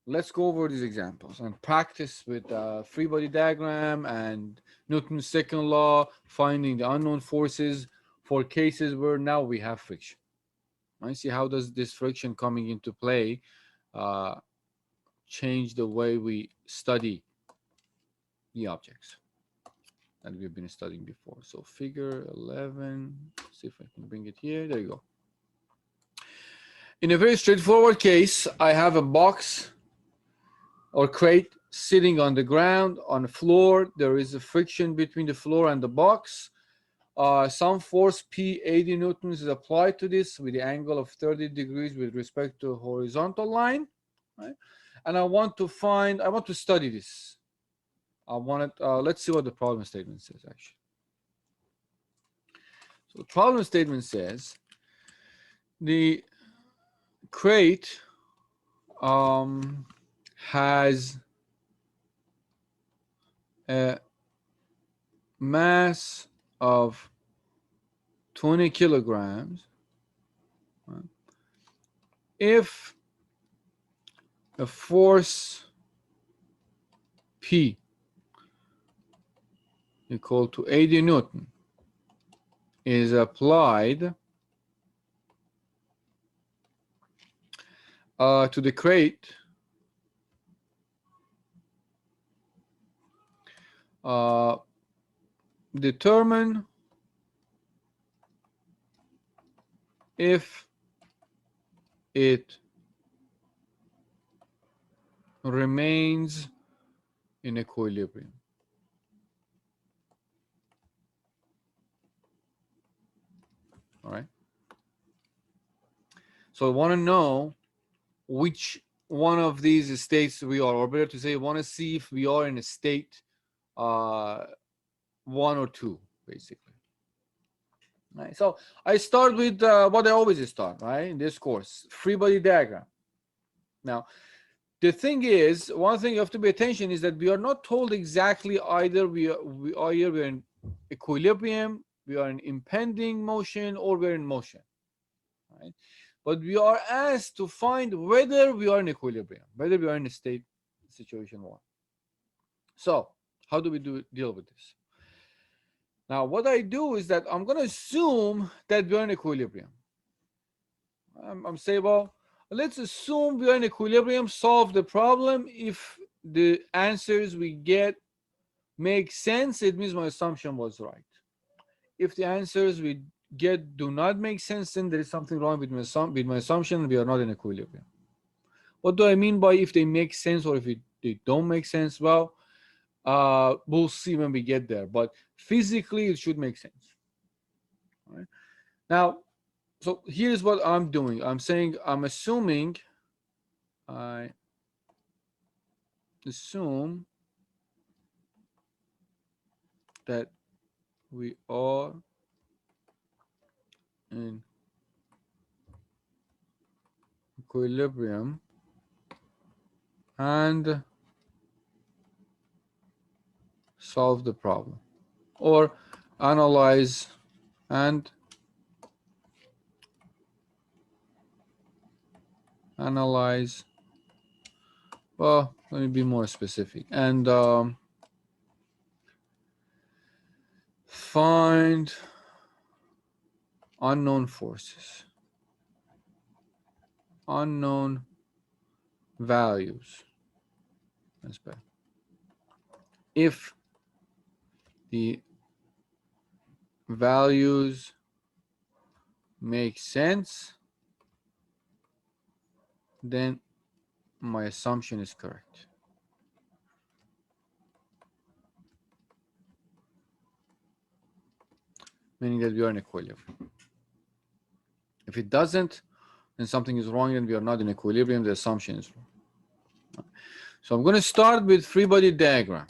let's go over these examples and practice with free body diagram and Newton's second law, finding the unknown forces for cases where now we have friction. I see how does this friction coming into play uh, change the way we study the objects that we've been studying before. So figure 11, see if I can bring it here. There you go. In a very straightforward case, I have a box or crate sitting on the ground, on the floor. There is a friction between the floor and the box. Some force P 80 newtons is applied to this with the angle of 30 degrees with respect to a horizontal line, right? And I want to study this. Let's see what the problem statement says actually. So the problem statement says the crate has a mass of 20 kilograms. Right? If a force P equal to 80 Newton is applied to the crate, determine if it remains in equilibrium. All right. So I want to know which one of these states we are, or better to say, I want to see if we are in a state 1 or 2, basically. Right. So I start with what I always start, right, in this course, free body diagram. Now, the thing is, one thing you have to pay attention is that we are not told exactly either we're in equilibrium, we are in impending motion, or we're in motion, right? But we are asked to find whether we are in equilibrium, whether we are in a state situation 1. So how do we deal with this? Now, what I do is that I'm going to assume that we're in equilibrium. I'm saying, well, let's assume we are in equilibrium, solve the problem. If the answers we get make sense, it means my assumption was right. If the answers we get do not make sense, then there is something wrong with my assumption. We are not in equilibrium. What do I mean by if they make sense or if they don't make sense? Well, we'll see when we get there. But physically, it should make sense. All right? Now, so here's what I'm doing. I'm saying I'm assuming I assume that we are in equilibrium and solve the problem, or analyze and analyze. Well, let me be more specific and find unknown forces, unknown values. That's bad. If the values make sense, then my assumption is correct. Meaning that we are in equilibrium. If it doesn't, then something is wrong and we are not in equilibrium, the assumption is wrong. So I'm going to start with free body diagram.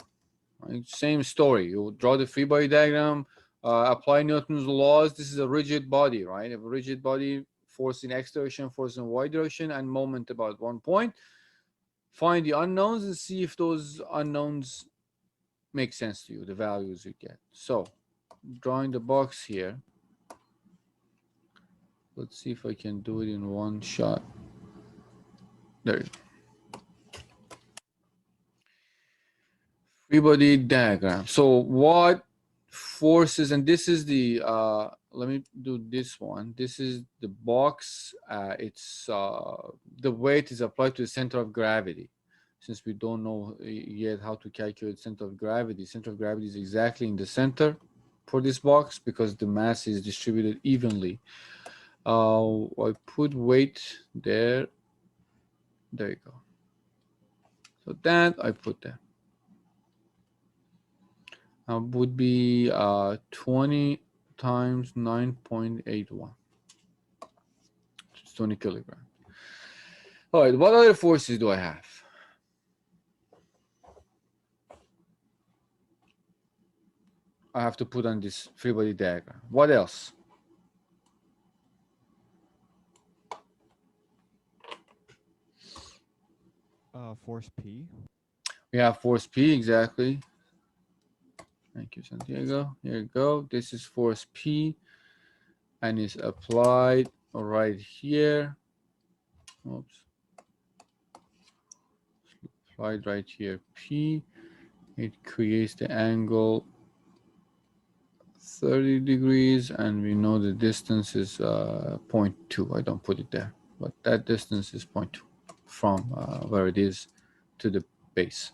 Right? Same story. You draw the free body diagram, apply Newton's laws. This is a rigid body, right? A rigid body, force in x direction, force in y direction, and moment about 1 point. Find the unknowns and see if those unknowns make sense to you, the values you get. So drawing the box here. Let's see if I can do it in one shot. There you go. free-body diagram. So what forces, and this is the, let me do this one. This is the box. It's the weight is applied to the center of gravity. Since we don't know yet how to calculate center of gravity is exactly in the center for this box because the mass is distributed evenly. I put weight there. There you go. So that I put there. Would be 20 times 9.81. It's 20 kilograms. All right, what other forces do I have? I have to put on this free body diagram. What else? Force P. We have force P, exactly. Thank you, Santiago. Here you go. This is force P, and it's applied right here. Oops. Applied right here, P. It creates the angle 30 degrees, and we know the distance is 0.2. I don't put it there, but that distance is 0.2 from where it is to the base.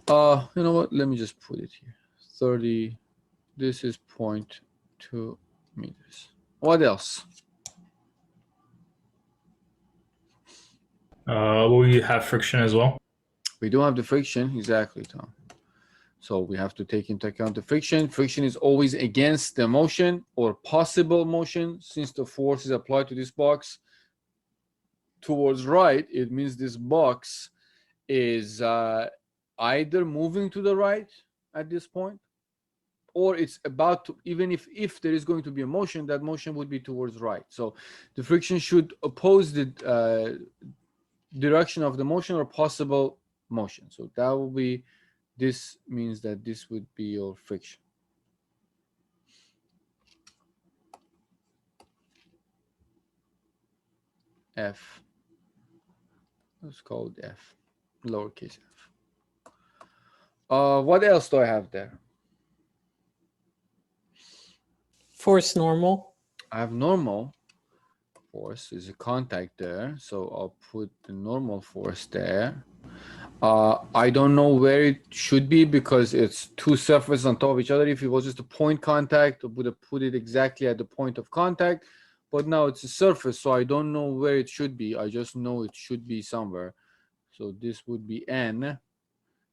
You know what? Let me just put it here. 30. This is 0.2 meters. What else? We have friction as well. We do have the friction, exactly, Tom. So we have to take into account the friction. Friction is always against the motion or possible motion. Since the force is applied to this box towards right, it means this box is either moving to the right at this point, or it's about to, even if there is going to be a motion, that motion would be towards right. So the friction should oppose the direction of the motion or possible motion. So that will be, this means that this would be your friction. F. Let's call it F, lowercase f. What else do I have there? Force normal. I have normal force, is a contact there. So I'll put the normal force there. I don't know where it should be because it's two surfaces on top of each other. If it was just a point contact, I would have put it exactly at the point of contact. But now it's a surface, so I don't know where it should be. I just know it should be somewhere. So this would be N.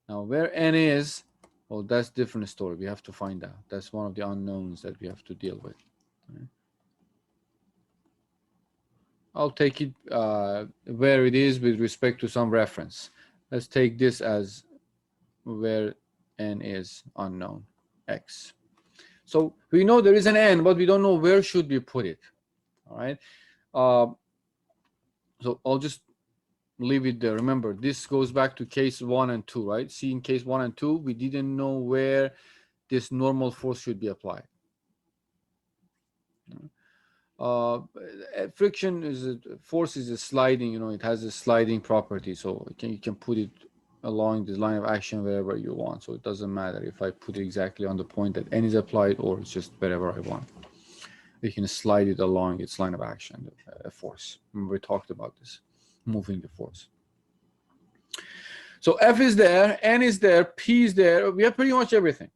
Now where N is, well, that's a different story. We have to find out. That's one of the unknowns that we have to deal with. I'll take it where it is with respect to some reference. Let's take this as where N is unknown, X. So we know there is an N, but we don't know where should we put it. All right. So I'll just leave it there. Remember, this goes back to case 1 and 2, right? See, in case 1 and 2, we didn't know where this normal force should be applied. Friction is force is a sliding, you know, it has a sliding property, so you can put it along the line of action wherever you want. So it doesn't matter if I put it exactly on the point that N is applied or it's just wherever I want. You can slide it along its line of action, a force. Remember, we talked about this, moving the force. So F is there, N is there, P is there. We have pretty much everything.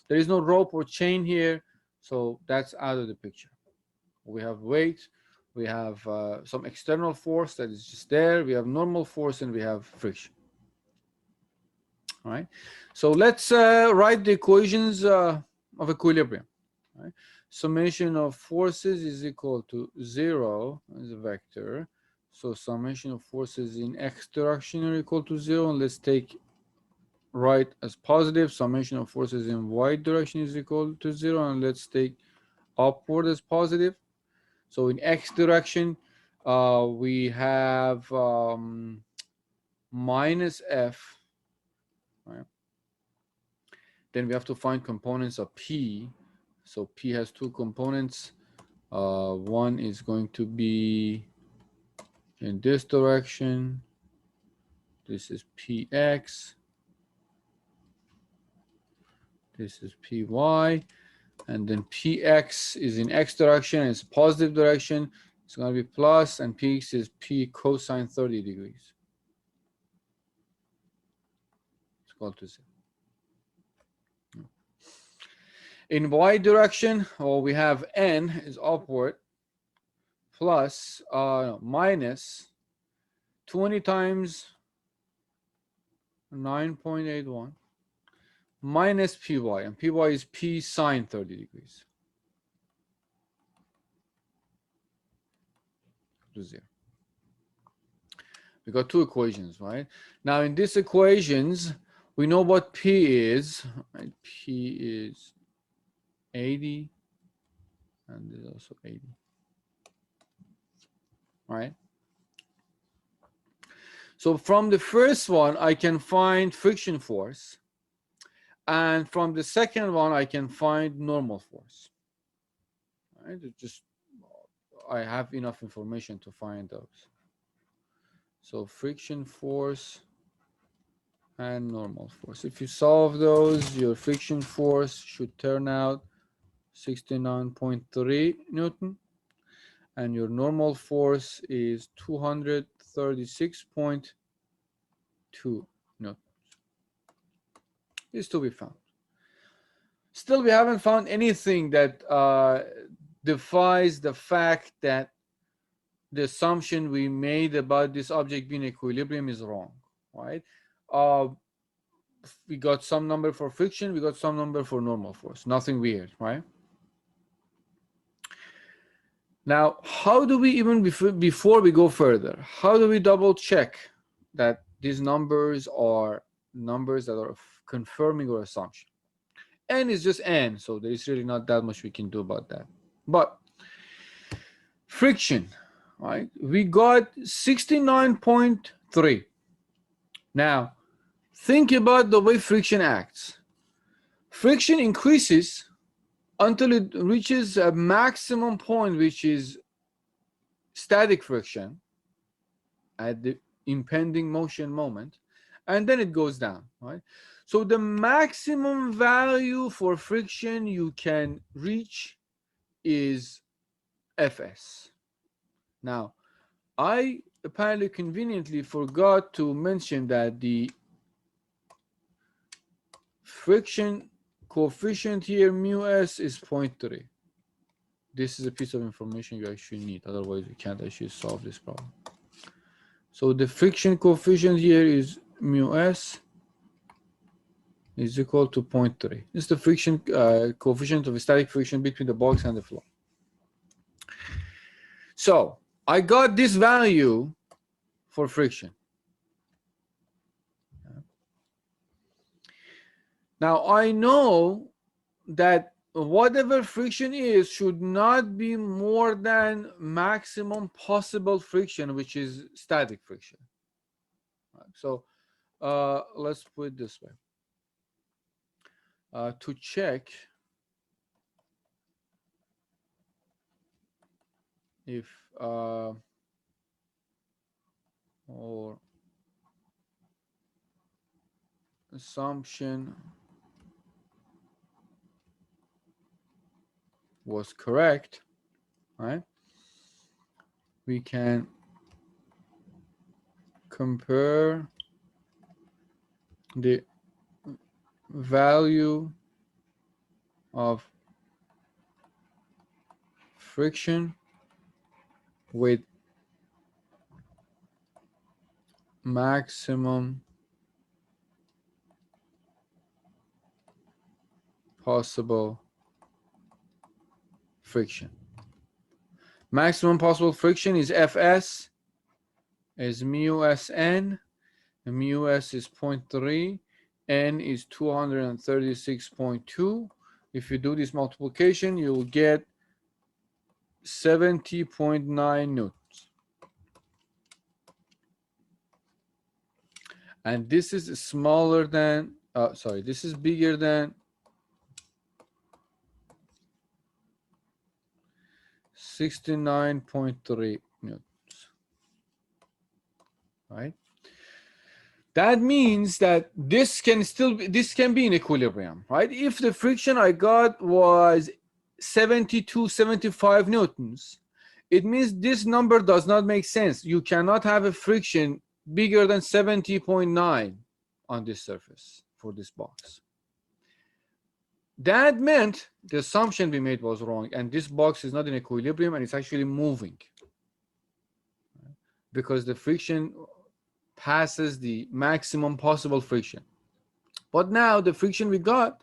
There is no rope or chain here, so that's out of the picture. We have weight, we have some external force that is just there, we have normal force, and we have friction. All right, so let's write the equations of equilibrium. All right? Summation of forces is equal to 0 as a vector. So summation of forces in x direction are equal to 0, and let's take right as positive. Summation of forces in y direction is equal to 0, and let's take upward as positive. So in x direction, we have minus f, right? Then we have to find components of P. So P has two components. One is going to be in this direction. This is Px. This is Py, and then Px is in x direction, it's positive direction. It's going to be plus, and Px is P cosine 30 degrees. It's equal to 0. In y direction, we have n is upward plus minus 20 times 9.81 minus Py, and Py is P sine 30 degrees. To 0. We got two equations, right? Now in these equations, we know what P is. Right? P is 80, and there's also 80. Right? So from the first one, I can find friction force. And from the second one, I can find normal force. Right? It just, I have enough information to find those. So friction force and normal force. If you solve those, your friction force should turn out 69.3 Newton. And your normal force is 236.2 Newtons. Is to be found. Still, we haven't found anything that defies the fact that the assumption we made about this object being equilibrium is wrong, right? We got some number for friction, we got some number for normal force. Nothing weird, right? Now, how do we even, before we go further, how do we double check that these numbers are numbers that are confirming our assumption? N is just N, so there is really not that much we can do about that. But friction, right? We got 69.3. Now, think about the way friction acts. Friction increases until it reaches a maximum point, which is static friction at the impending motion moment, and then it goes down, right? So the maximum value for friction you can reach is Fs. Now, I apparently conveniently forgot to mention that the friction coefficient here, mu s, is 0.3. This is a piece of information you actually need, otherwise you can't actually solve this problem. So the friction coefficient here is mu s is equal to 0.3. This is the friction coefficient of static friction between the box and the floor. So I got this value for friction. Now I know that whatever friction is should not be more than maximum possible friction, which is static friction. So let's put it this way. To check if or assumption was correct, right? We can compare the value of friction with maximum possible friction. Maximum possible friction is Fs, is mu Sn, and mu s is 0.3, n is 236.2. If you do this multiplication, you will get 70.9 newtons. And this is smaller than, this is bigger than 69.3 newtons, right? That means that this can be in equilibrium, right? If the friction I got was 72, 75 newtons, it means this number does not make sense. You cannot have a friction bigger than 70.9 on this surface for this box. That meant the assumption we made was wrong, and this box is not in equilibrium and it's actually moving because the friction passes the maximum possible friction. But now the friction we got,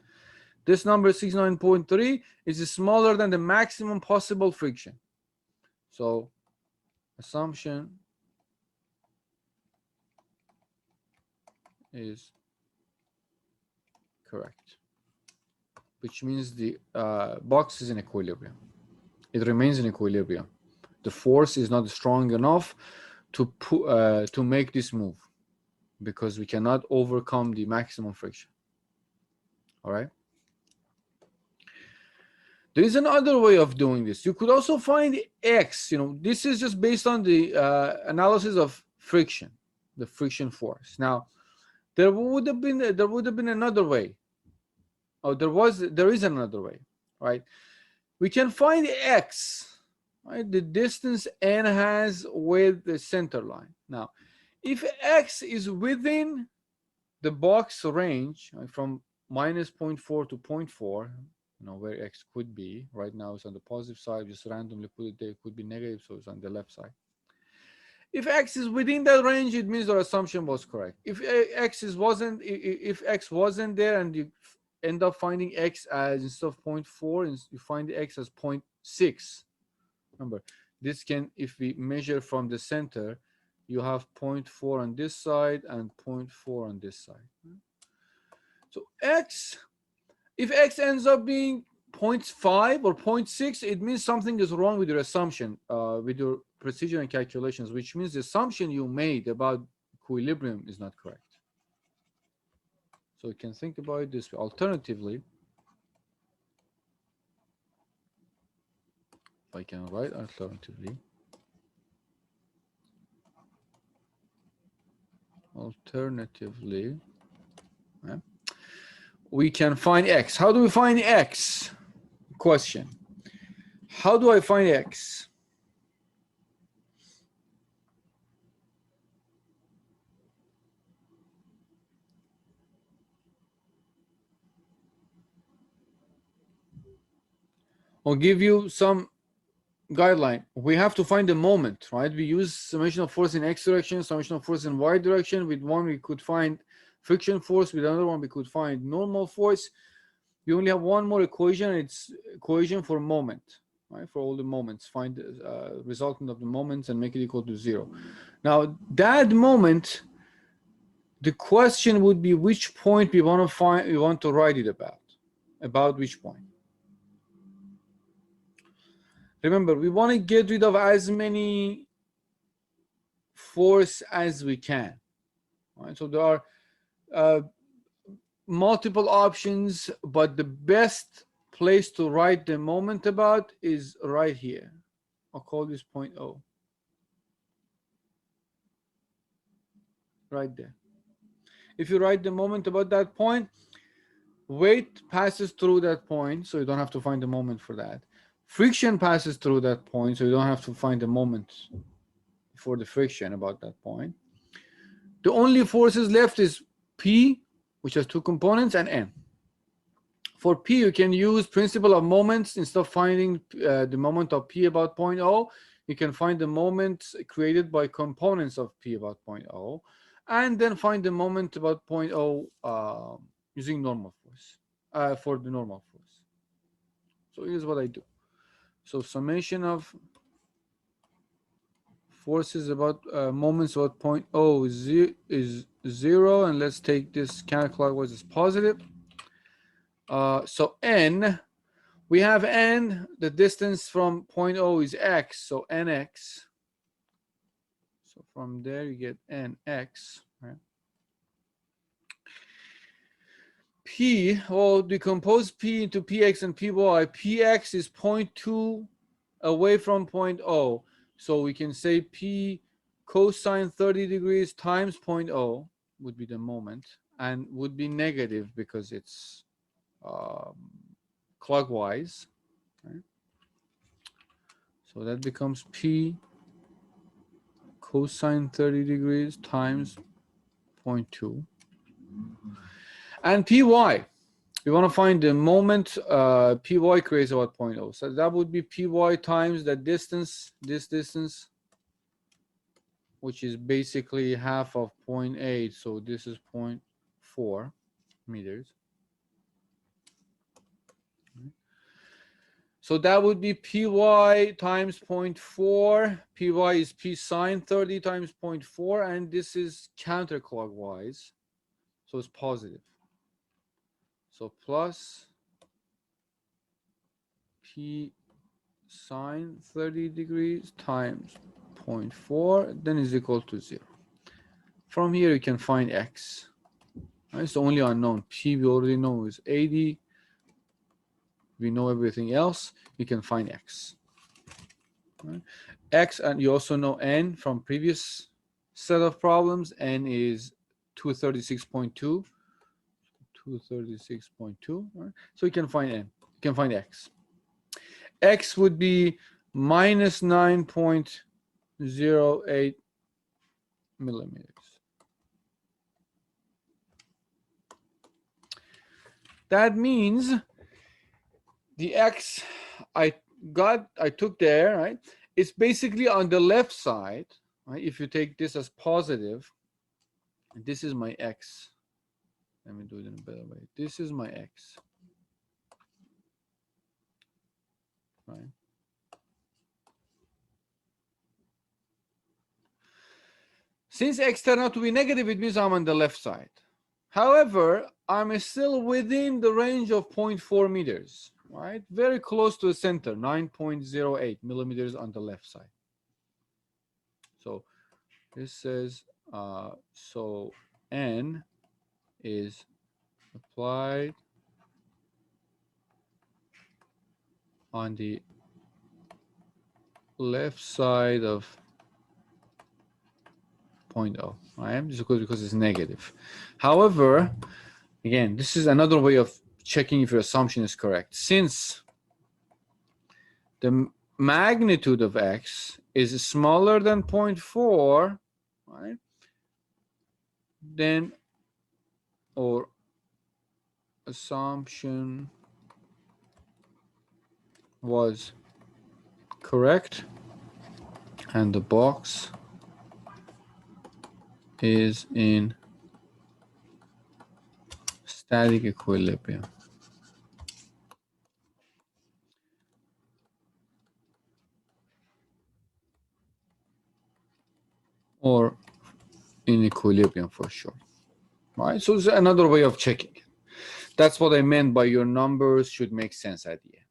this number 69.3, is smaller than the maximum possible friction. So assumption is correct, which means the box is in equilibrium. It remains in equilibrium. The force is not strong enough to make this move because we cannot overcome the maximum friction. All right. There is another way of doing this. You could also find X. This is just based on the analysis of friction, the friction force. Now, there would have been another way. Oh, there is another way, right? We can find X, right? The distance N has with the center line. Now, if X is within the box range, right, from minus 0.4 to 0.4, where X could be. Right now it's on the positive side, just randomly put it there. It could be negative, so it's on the left side. If X is within that range, it means our assumption was correct. If X wasn't there and you end up finding X as, instead of 0.4, and you find X as 0.6. Remember, this can, if we measure from the center, you have 0.4 on this side and 0.4 on this side. So if X ends up being 0.5 or 0.6, it means something is wrong with your assumption, with your precision and calculations, which means the assumption you made about equilibrium is not correct. So you can think about it this way. Alternatively, if I can write alternatively, we can find X. How do we find X? Question. How do I find X? I'll give you some guideline. We have to find the moment, right? We use summation of force in X direction, summation of force in Y direction. With one, we could find friction force. With another one, we could find normal force. We only have one more equation. It's equation for moment, right? For all the moments, find the resultant of the moments and make it equal to 0. Now, that moment, the question would be which point we want to find. We want to write it about which point. Remember, we want to get rid of as many force as we can. Right? So there are multiple options, but the best place to write the moment about is right here. I'll call this point O. Right there. If you write the moment about that point, weight passes through that point, so you don't have to find the moment for that. Friction passes through that point, so you don't have to find the moment for the friction about that point. The only forces left is P, which has 2 components, and N. For P, you can use principle of moments. Instead of finding the moment of P about point O, you can find the moment created by components of P about point O, and then find the moment about point O using normal force, for the normal force. So here's what I do. So summation of forces about moments about point O is 0, and let's take this counterclockwise as positive. So N, we have N, the distance from point O is X, so NX. So from there you get NX, right? P, well, decompose P into PX and PY. PX is 0.2 away from point O. So we can say P cosine 30 degrees times 0.0 would be the moment, and would be negative because it's clockwise. Right? So that becomes P cosine 30 degrees times 0.2. And Py, we want to find the moment Py creates about 0.0. So that would be Py times the distance, this distance, which is basically half of 0.8. So this is 0.4 meters. So that would be Py times 0.4. Py is P sine 30 times 0.4, and this is counterclockwise, so it's positive. So plus P sine 30 degrees times 0.4, then is equal to 0. From here you can find x. It's the only unknown. P we already know is 80. We know everything else. We can find x. Right? X, and you also know n from previous set of problems. N is 236.2. 236.2. Right? So you can find n. You can find x. X would be minus 9.08 millimeters. That means the x I took there, right? It's basically on the left side, right? If you take this as positive, this is my x. Let me do it in a better way. This is my x, right? Since x turned out to be negative, it means I'm on the left side. However, I'm still within the range of 0.4 meters. Right, very close to the center, 9.08 millimeters on the left side. So this says, so n is applied on the left side of 0.0, right? Just because it's negative. However, again, this is another way of checking if your assumption is correct. Since the magnitude of x is smaller than 0.4, right? Then, or assumption was correct, and the box is in static equilibrium. Or in equilibrium for sure, right? So it's another way of checking. That's what I meant by your numbers should make sense at the end.